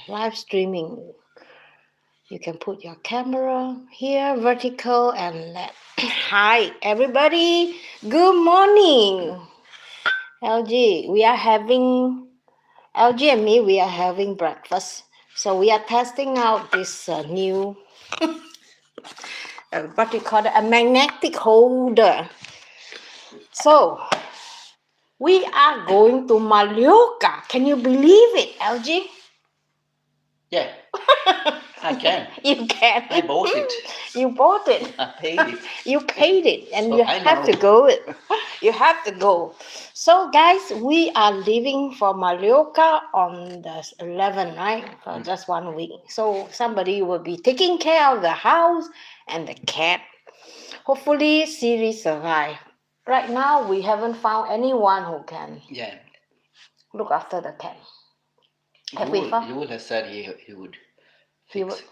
live streaming. You can put your camera here, vertical, and hi, everybody. Good morning. LG, LG and me, we are having breakfast. So we are testing out this new, what do you call it, a magnetic holder. So we are going to Mallorca. Can you believe it, LG? Yeah, I can. You can. I bought it. You bought it. I paid it. You paid it, and So you I have know. to go. You have to go. So, guys, we are leaving for Mallorca on the 11th, right? For just 1 week. So somebody will be taking care of the house and the cat. Hopefully, Siri survive. Right now, we haven't found anyone who can Yeah. look after the cat. Have we found? You would have said he would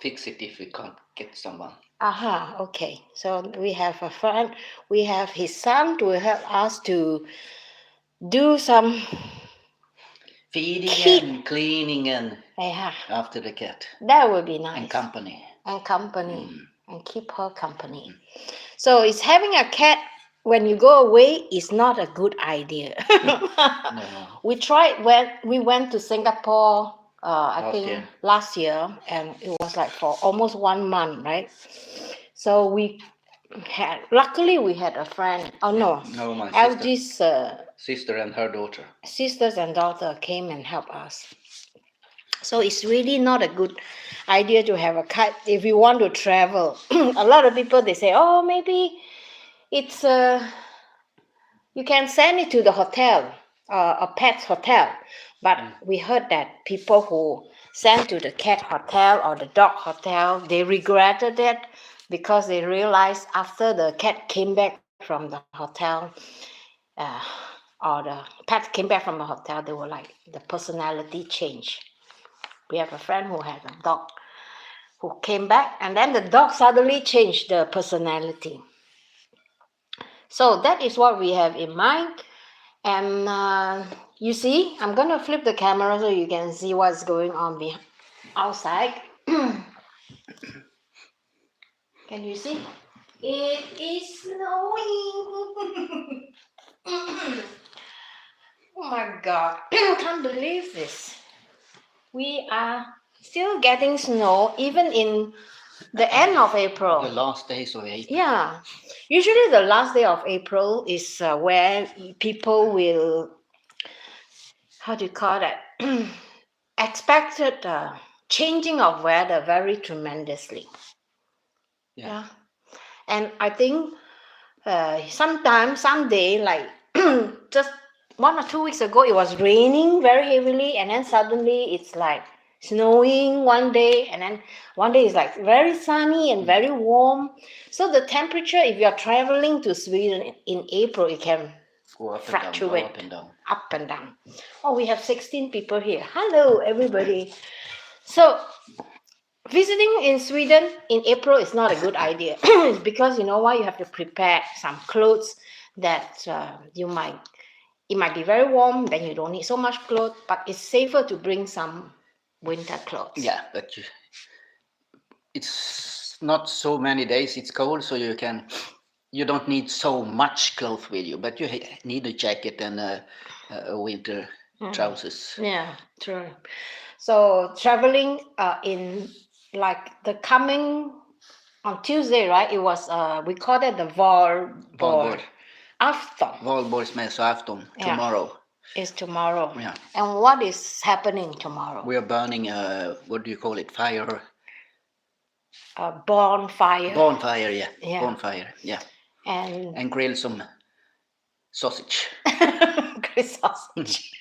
fix it if we can't get someone. Aha, okay. So we have a friend, we have his son to help us to do some feeding and cleaning and after the cat. That would be nice. And company. And keep her company. So it's having a cat when you go away is not a good idea. No. We tried when we went to Singapore last year, and it was like for almost 1 month, right? So luckily we had a friend. Oh no, my LG's sister and her daughter. Sisters and daughter came and helped us. So it's really not a good idea to have a cat if you want to travel. A lot of people, they say, oh, maybe it's you can send it to the hotel, a pet hotel. But we heard that people who sent to the cat hotel or the dog hotel, they regretted it because they realized after the cat came back from the hotel, or the pet came back from the hotel, they were like, the personality changed. We have a friend who had a dog who came back, and then the dog suddenly changed the personality. So that is what we have in mind. And you see, I'm going to flip the camera so you can see what's going on outside. Can you see? It is snowing. Oh my God, I can't believe this. We are still getting snow even in the end of April. The last days of April. Yeah. Usually the last day of April is where people will, how do you call that? Expected changing of weather very tremendously. Yeah. And I think someday, like just 1 or 2 weeks ago, it was raining very heavily, and then suddenly it's like snowing one day, and then one day it's like very sunny and very warm. So the temperature, if you're traveling to Sweden in April, it can fluctuate up and down. Oh, we have 16 people here. Hello, everybody. So visiting in Sweden in April is not a good idea. It's because you know why? You have to prepare some clothes that it might be very warm, then you don't need so much clothes, but it's safer to bring some winter clothes. Yeah, but it's not so many days it's cold, so you don't need so much clothes with you, but you need a jacket and a winter trousers. Yeah, true. So traveling in like the coming on Tuesday, right? It was we called it the Valborg afton. Valborgsmässoafton tomorrow. Is tomorrow. Yeah. And what is happening tomorrow? We are burning what do you call it? Fire. A bonfire. Bonfire, yeah. Bonfire, yeah. And grill some sausage. Grill sausage.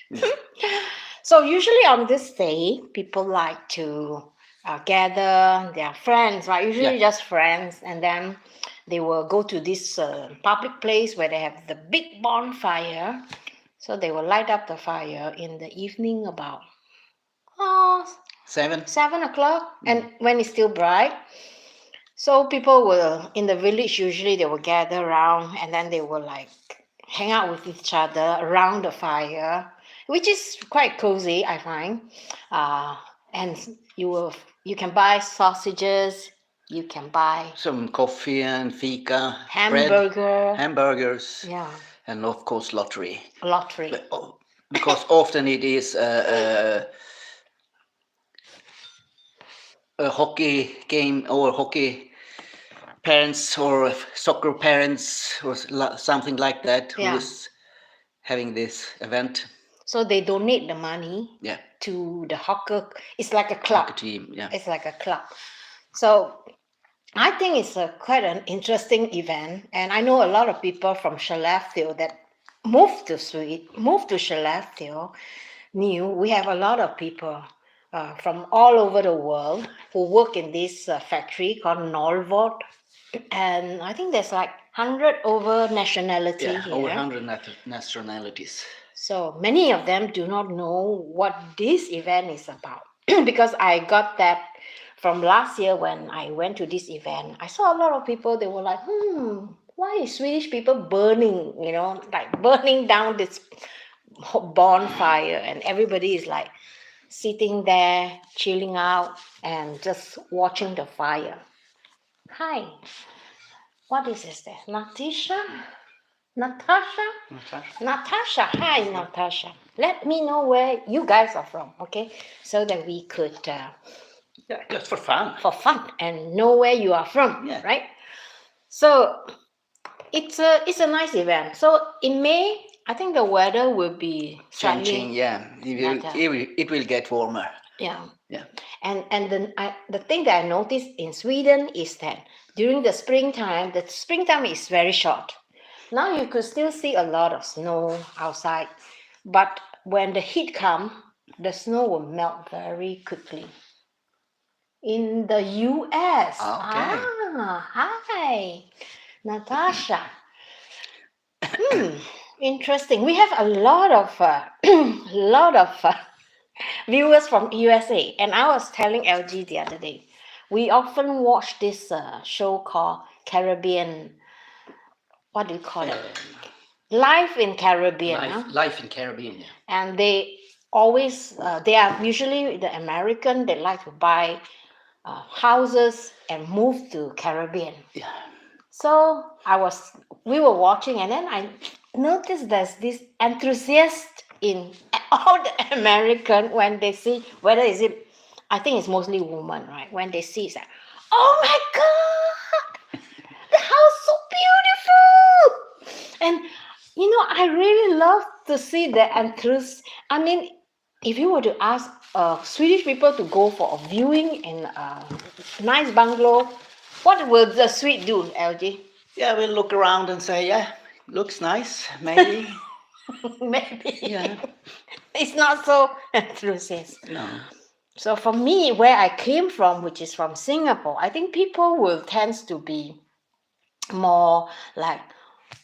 So usually on this day, people like to gather their friends, right? Usually just friends, and then they will go to this public place where they have the big bonfire. So they will light up the fire in the evening about 7 o'clock, and when it's still bright. So people will, in the village, usually they will gather around, and then they will like hang out with each other around the fire, which is quite cozy, I find. and you can buy sausages, you can buy Some coffee and fika, bread, hamburger, hamburgers, yeah, and of course lottery. lottery. Because often it is a hockey game or hockey parents or soccer parents or something like that who Yeah. is having this event. So they donate the money Yeah, to the hawker. It's like a club. hockey team. Yeah, It's like a club. So I think it's quite an interesting event, and I know a lot of people from Skellefteå that moved to Skellefteå. New. We have a lot of people from all over the world who work in this factory called Norvod, and I think there's like 100 over nationality yeah, over here. 100 nationalities. So many of them do not know what this event is about because I got that from last year when I went to this event. I saw a lot of people, they were like, why is Swedish people burning, like burning down this bonfire, and everybody is like sitting there, chilling out, and just watching the fire. Hi, what is this? Natasha? Natasha? Natasha? Natasha, hi Natasha. Let me know where you guys are from, okay? So that we could, Yeah, just for fun. and know where you are from, Yeah. right? So it's a nice event. So in May, I think the weather will be Changing, slightly yeah. better. It will get warmer. Yeah. Yeah. And the thing that I noticed in Sweden is that during the springtime is very short. Now you could still see a lot of snow outside, but when the heat comes, the snow will melt very quickly. In the US. Okay. Hi, Natasha. Interesting. We have a lot of viewers from USA, and I was telling LG the other day, we often watch this show called Caribbean. What do you call it? Life in Caribbean. Huh? Life in Caribbean. Yeah. And they are usually the American. They like to buy houses and move to Caribbean. Yeah. So we were watching, and then I noticed there's this enthusiast in all the American when they see whether is it, I think it's mostly women, right? When they see, it's like, oh my God, the house so beautiful, and I really love to see the enthusiast. I mean, if you were to ask Swedish people to go for a viewing in a nice bungalow, what will the Swede do, LG? Yeah, we'll look around and say, yeah, looks nice, maybe. Maybe. Yeah. It's not so enthusiastic. No. So for me, where I came from, which is from Singapore, I think people will tend to be more like,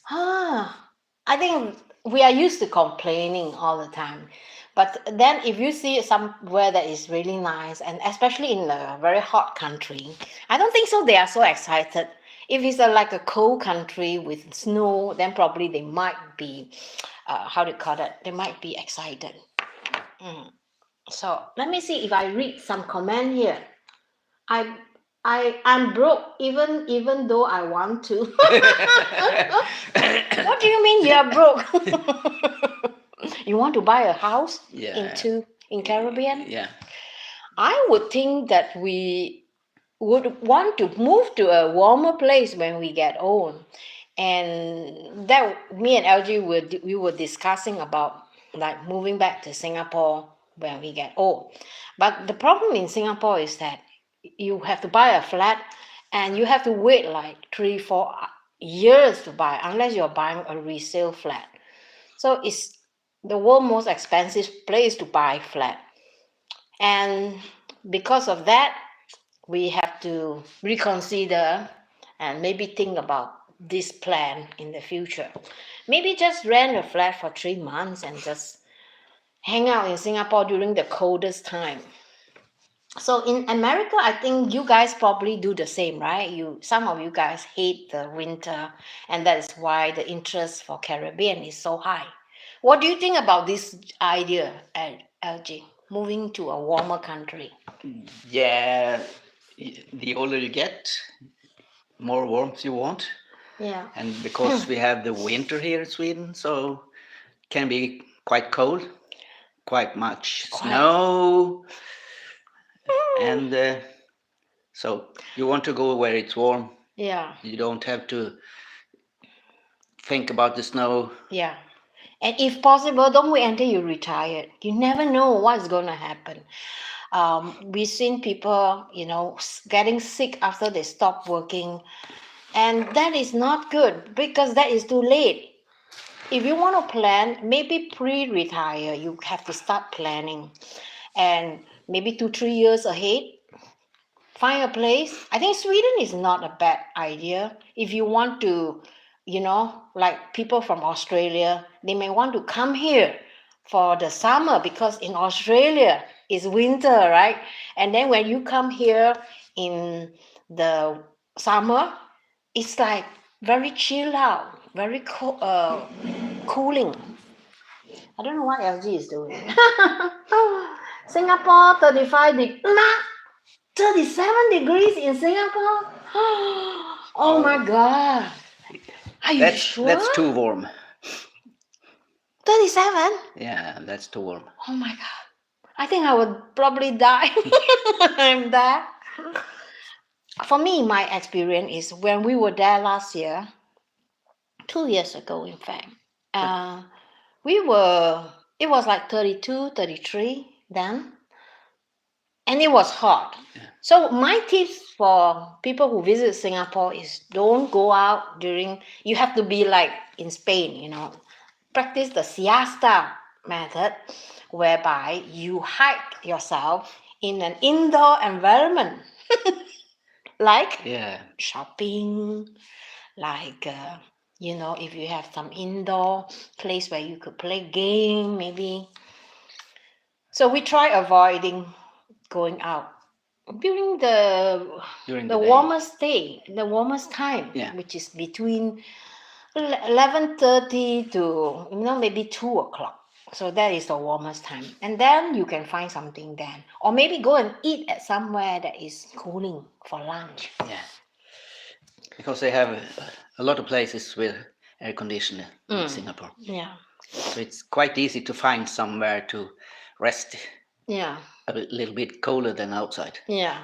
I think we are used to complaining all the time. But then if you see somewhere that is really nice, and especially in a very hot country, I don't think so they are so excited. If it's like a cold country with snow, then probably they might be, how do you call it? They might be excited. So let me see if I read some comment here. I I'm broke even though I want to. What do you mean you are broke? You want to buy a house Yeah. in Caribbean? Yeah. I would think that we would want to move to a warmer place when we get old. And that me and LG we were discussing about like moving back to Singapore when we get old. But the problem in Singapore is that you have to buy a flat and you have to wait like 3-4 years to buy unless you're buying a resale flat. So it's the world's most expensive place to buy flat. And because of that, we have to reconsider and maybe think about this plan in the future. Maybe just rent a flat for 3 months and just hang out in Singapore during the coldest time. So in America, I think you guys probably do the same, right? Some of you guys hate the winter, and that is why the interest for Caribbean is so high. What do you think about this idea, LG? moving to a warmer country? Yeah, the older you get, more warmth you want. Yeah. And because we have the winter here in Sweden, so it can be quite cold, quite much snow, and so you want to go where it's warm. Yeah. You don't have to think about the snow. Yeah. And if possible, don't wait until you're retired. You never know what's going to happen. We've seen people, getting sick after they stop working. And that is not good because that is too late. If you want to plan, maybe pre-retire, you have to start planning. And maybe 2-3 years ahead, find a place. I think Sweden is not a bad idea. If you want to, like people from Australia, they may want to come here for the summer because in Australia it's winter, right? And then when you come here in the summer, it's like very chill out, very cooling. I don't know what LG is doing. Singapore 35 degrees. 37 degrees in Singapore? Oh my God. Are you sure? That's too warm. 37? Yeah, that's too warm. Oh my God. I think I would probably die. I'm that. For me, my experience is when we were there last year, 2 years ago, in fact, it was like 32, 33 then. And it was hot. Yeah. So my tips for people who visit Singapore is don't go out you have to be like in Spain, practice the siesta method, whereby you hike yourself in an indoor environment, like shopping, like, if you have some indoor place where you could play game, maybe. So we try avoiding going out during the warmest day, the warmest time, which is between 11:30 to maybe 2 o'clock. So that is the warmest time, and then you can find something then, or maybe go and eat at somewhere that is cooling for lunch. Yeah, because they have a lot of places with air conditioner in Singapore. Yeah. So it's quite easy to find somewhere to rest. Yeah. A little bit colder than outside. Yeah,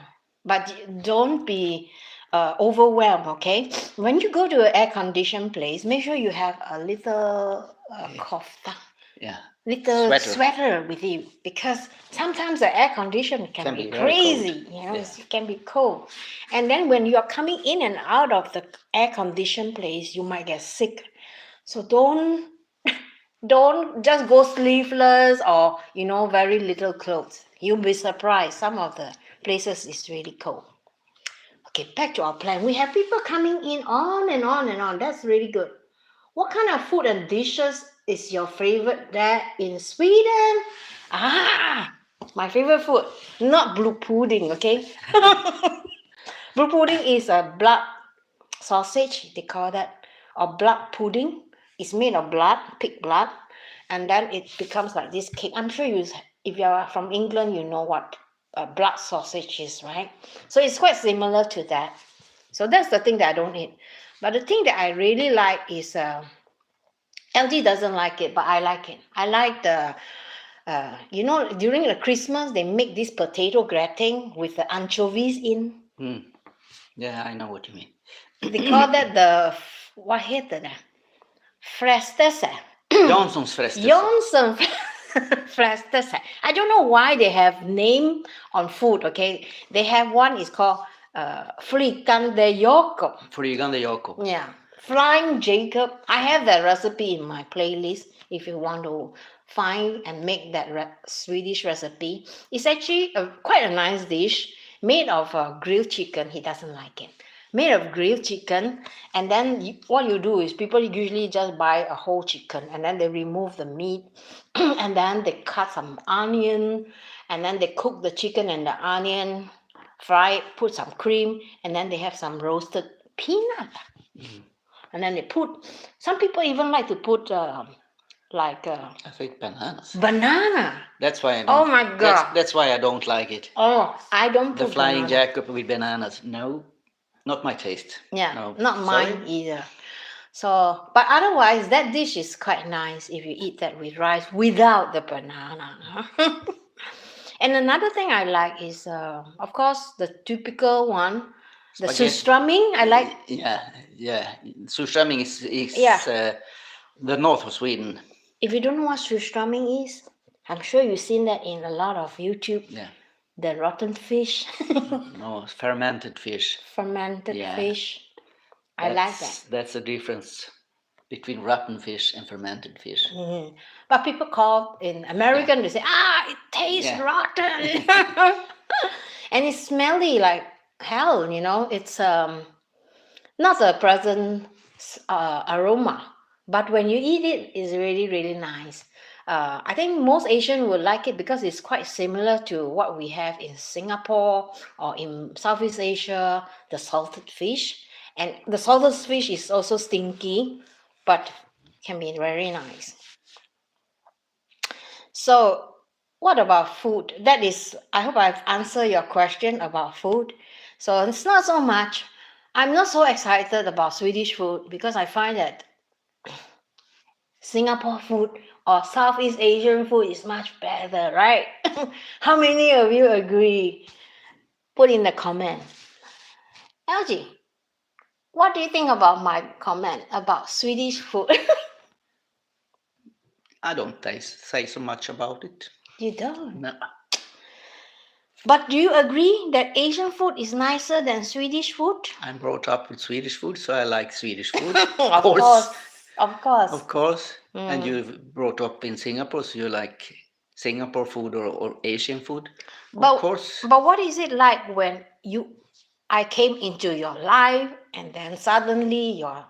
but don't be overwhelmed, okay? When you go to an air-conditioned place, make sure you have a little kofta. Yeah. Little sweater with you, because sometimes the air condition can be crazy, it can be cold. And then when you're coming in and out of the air conditioned place, you might get sick. So don't just go sleeveless or very little clothes. You'll be surprised. Some of the places is really cold. Okay, back to our plan. We have people coming in on and on and on. That's really good. What kind of food and dishes is your favorite there in Sweden? My favorite food. Not blue pudding, okay? Blue pudding is a blood sausage, they call that, or blood pudding. It's made of blood, pig blood, and then it becomes like this cake. I'm sure if you are from England, you know what blood sausage is, right? So it's quite similar to that. So that's the thing that I don't eat. But the thing that I really like is, LG doesn't like it, but I like it. I like the, during the Christmas, they make this potato gratin with the anchovies in. Yeah, I know what you mean. They call that vad heter det? Frestelse. Janssons frestelse. Jansson frestelse. I don't know why they have name on food, okay? They have one is called Flygande Jakob. Flygande Jakob. Yeah. Flying Jacob. I have that recipe in my playlist if you want to find and make that Swedish recipe. It's actually quite a nice dish made of grilled chicken. He doesn't like it. Made of grilled chicken, and then what you do is people usually just buy a whole chicken, and then they remove the meat, and then they cut some onion, and then they cook the chicken and the onion, fry it, put some cream, and then they have some roasted peanut. And then some people even like to put like I think bananas. banana. That's why I Oh don't. my God. That's why I don't like it. Oh, I don't The put flying banana. jacket with bananas. No, not my taste. Yeah, No, not sorry. mine either. So, but otherwise, that dish is quite nice if you eat that with rice without the banana. And another thing I like is, of course, the typical one, the Spaghetti. surströmming. I like, Yeah, yeah. Surströmming is yeah. the north of Sweden. If you don't know what surströmming is, I'm sure you've seen that in a lot of YouTube. Yeah. The rotten fish, No, fermented fish. fermented Yeah. fish. I like that. That's the difference between rotten fish and fermented fish. Mhm. But people call in American, they say, it tastes Yeah. rotten. And it's smelly like hell, It's not a pleasant aroma. But when you eat it, it's really, really nice. I think most Asian would like it because it's quite similar to what we have in Singapore or in Southeast Asia, the salted fish. And the salted fish is also stinky, but can be very nice. So, what about food? That is, I hope I've answered your question about food. So, it's not so much. I'm not so excited about Swedish food because I find that Singapore food or Southeast Asian food is much better, right? How many of you agree? Put in the comment. LG, what do you think about my comment about Swedish food? I don't say so much about it. You don't. No. But do you agree that Asian food is nicer than Swedish food? I'm brought up with Swedish food, so I like Swedish food. Of course. Of course. Of course. Mm. And you've brought up in Singapore, so you like Singapore food or Asian food? Of course. But what is it like when I came into your life and then suddenly your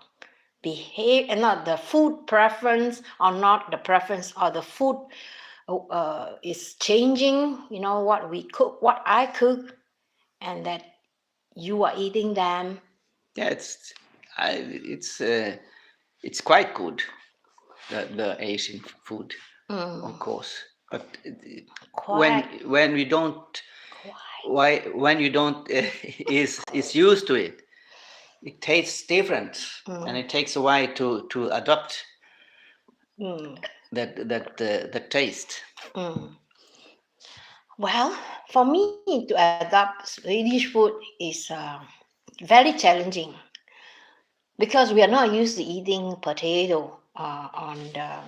behavior, not the food preference or not the preference or the food is changing, what we cook, what I cook, and that you are eating them. Yeah, it's quite good, the Asian food, of course. But when we don't, when you don't is used to it, it tastes different, and it takes a while to adopt that taste. Well, for me to adapt Swedish food is very challenging because we are not used to eating potato on the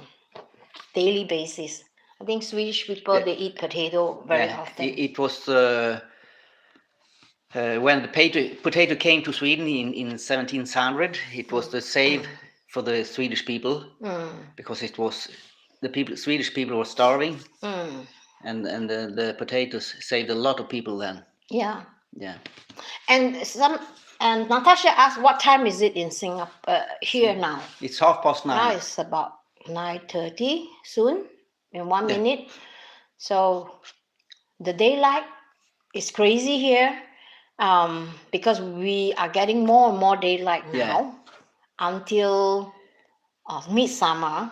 daily basis. I think Swedish people, they eat potato very often. It was when the potato came to Sweden in 1700. It was the save for the Swedish people because it was Swedish people were starving, and the potatoes saved a lot of people then. Yeah. Yeah. And Natasha asked, what time is it in Singapore here now? It's 9:30. Now it's about 9:30 soon, in 1 minute. So the daylight is crazy here because we are getting more and more daylight now until midsummer.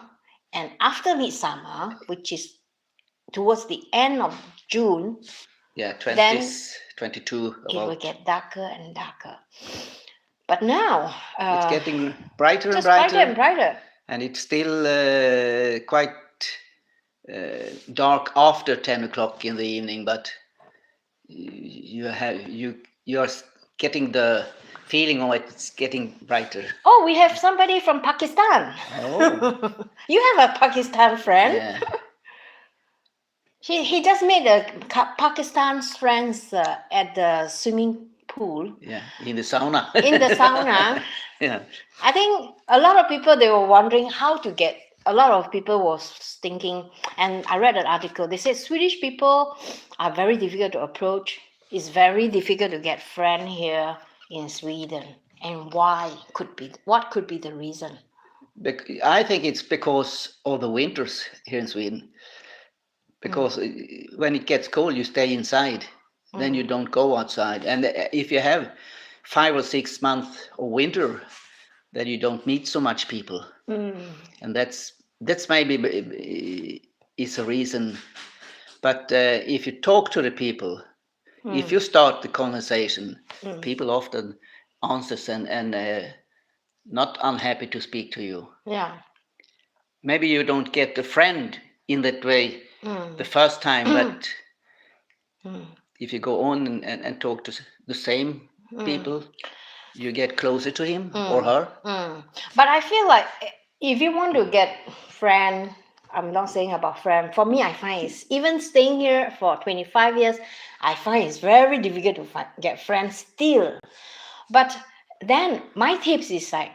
And after midsummer, which is towards the end of June, 22. It will get darker and darker. But now it's getting brighter and brighter and brighter. And it's still quite dark after 10 o'clock in the evening, but you are getting the feeling of it's getting brighter. Oh, we have somebody from Pakistan. Oh. You have a Pakistan friend. Yeah. He just made a Pakistan's friends at the swimming pool. Yeah, in the sauna. In the sauna. Yeah. I think a lot of people, they were wondering how to get. A lot of people was thinking, and I read an article. They said Swedish people are very difficult to approach. It's very difficult to get friends here in Sweden. And what could be the reason? I think it's because of the winters here in Sweden. Because when it gets cold, you stay inside. Then you don't go outside. And if you have 5 or 6 months of winter, then you don't meet so much people. And that's that's maybe is a reason. But if you talk to the people, if you start the conversation, people often answers and not unhappy to speak to you. Yeah. Maybe you don't get a friend in that way the first time, but if you go on and talk to the same people, you get closer to him or her. But I feel like if you want to get friend, I'm not saying about friend. For me, I find it's even staying here for 25 years, I find it's very difficult to get friends still. But then my tips is like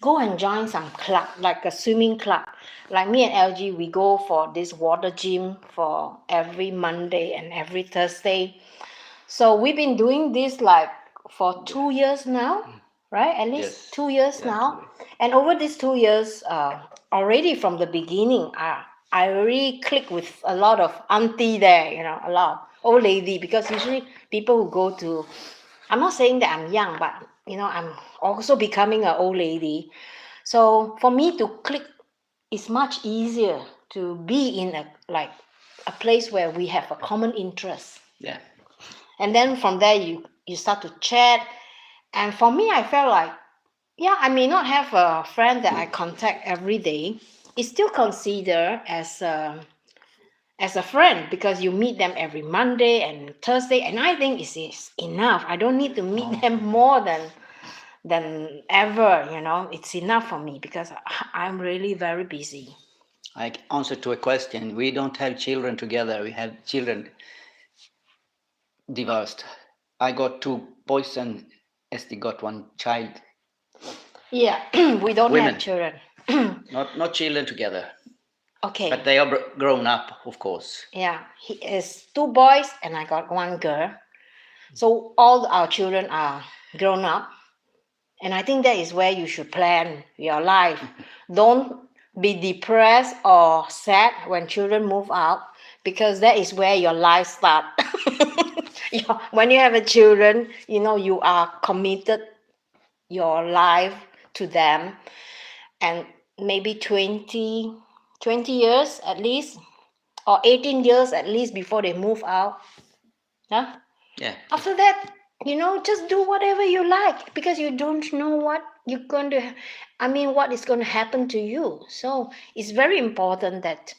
go and join some club, like a swimming club. Like me and LG, we go for this water gym for every Monday and every Thursday. So we've been doing this like for 2 years now, right? At least Yes. 2 years Yeah, now. And over these 2 years, already from the beginning, I already click with a lot of auntie there, a lot of old lady, because usually people who go to, I'm not saying that I'm young, but I'm also becoming an old lady. So for me to click, it's much easier to be in a place where we have a common interest. Yeah. And then from there you start to chat. And for me, I felt like, yeah, I may not have a friend that I contact every day. It's still considered as a friend, because you meet them every Monday and Thursday, and I think it is enough. I don't need to meet them more than ever. It's enough for me, because I'm really very busy. I answer to a question. We don't have children together. We have children divorced. I got 2 boys and Esti got 1 child. Yeah. We don't Women. have children. Not children together. Okay. But they are grown up, of course. Yeah, he is 2 boys and I got 1 girl. So all our children are grown up. And I think that is where you should plan your life. Don't be depressed or sad when children move out, because that is where your life starts. When you have a children, you are committed your life to them. And maybe 20 years at least, or 18 years at least before they move out. Huh? Yeah. After that, just do whatever you like, because you don't know what what is going to happen to you. So it's very important that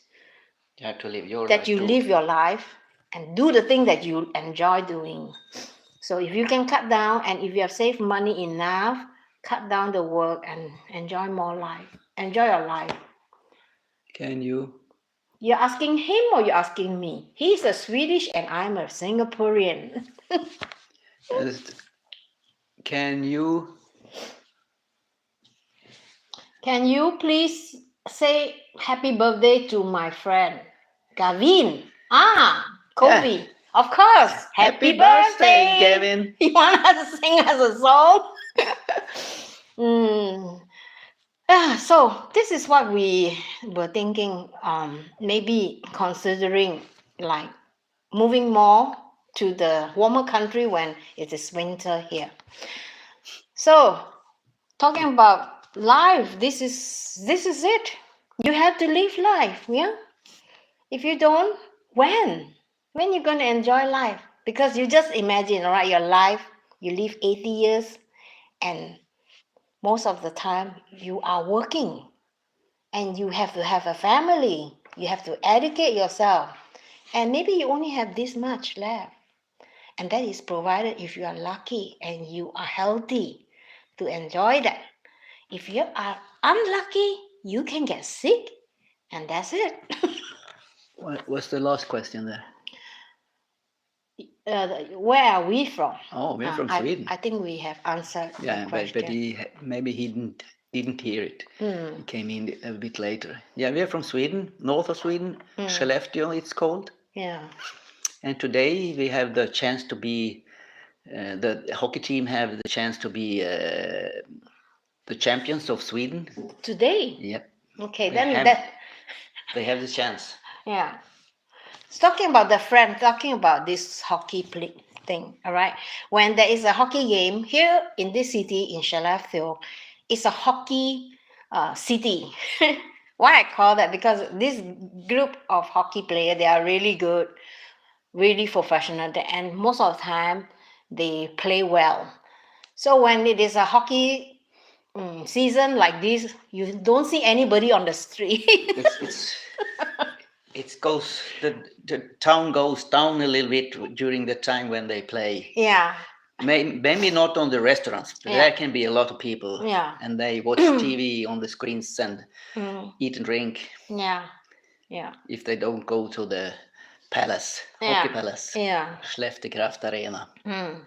You have to live your that life you too. live your life and do the thing that you enjoy doing. So if you can cut down, and if you have saved money enough, cut down the work and enjoy more life. Enjoy your life. Can you? You're asking him or you're asking me? He's a Swedish and I'm a Singaporean. Can you? Can you please say happy birthday to my friend Gavin? Koji. Yeah. Of course. Happy birthday, Gavin. You want us to sing us a song? So this is what we were thinking. Maybe considering like moving more to the warmer country when it is winter here. So talking about life, this is it. You have to live life, yeah. If you don't, when you gonna enjoy life? Because you just imagine, right? Your life, you live 80 years, and most of the time you are working, and you have to have a family. You have to educate yourself, and maybe you only have this much left, and that is provided if you are lucky and you are healthy to enjoy that. If you are unlucky, you can get sick, and that's it. What was the last question there? Where are we from? Oh, we're from Sweden. I think we have answered the question. But maybe he didn't hear it. He came in a bit later. Yeah, we're from Sweden, north of Sweden, Skellefteå it's called. Yeah. And today we have the chance to be, the hockey team have the chance to be the champions of Sweden. Today? Yep. Okay, They have the chance. Yeah. Talking about talking about this hockey thing, all right? When there is a hockey game here in this city, in Skellefteå, it's a hockey city. Why I call that? Because this group of hockey players, they are really good, really professional, and most of the time they play well. So when it is a hockey season like this, you don't see anybody on the street. It's it goes the town goes down a little bit during the time when they play. Yeah, Maybe not on the restaurants, but Yeah. there can be a lot of people, yeah, and they watch TV on the screens and mm, eat and drink yeah, yeah, if they don't go to the palace, hockey yeah, palace, yeah. Skellefteå Arena. Mm.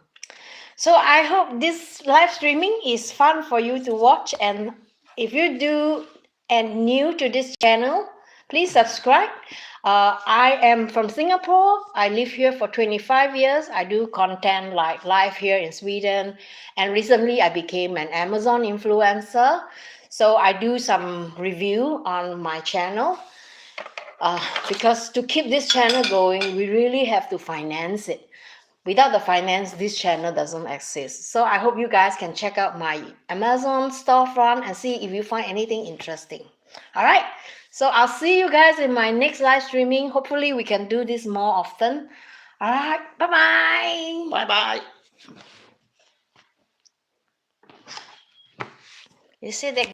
So I hope this live streaming is fun for you to watch. And if you do and new to this channel, please subscribe. I am from Singapore. I live here for 25 years. I do content like live here in Sweden. And recently I became an Amazon influencer. So I do some review on my channel. Because to keep this channel going, we really have to finance it. Without the finance, this channel doesn't exist. So I hope you guys can check out my Amazon storefront and see if you find anything interesting. All right. So I'll see you guys in my next live streaming. Hopefully we can do this more often. All right. Bye-bye. Bye bye. You see that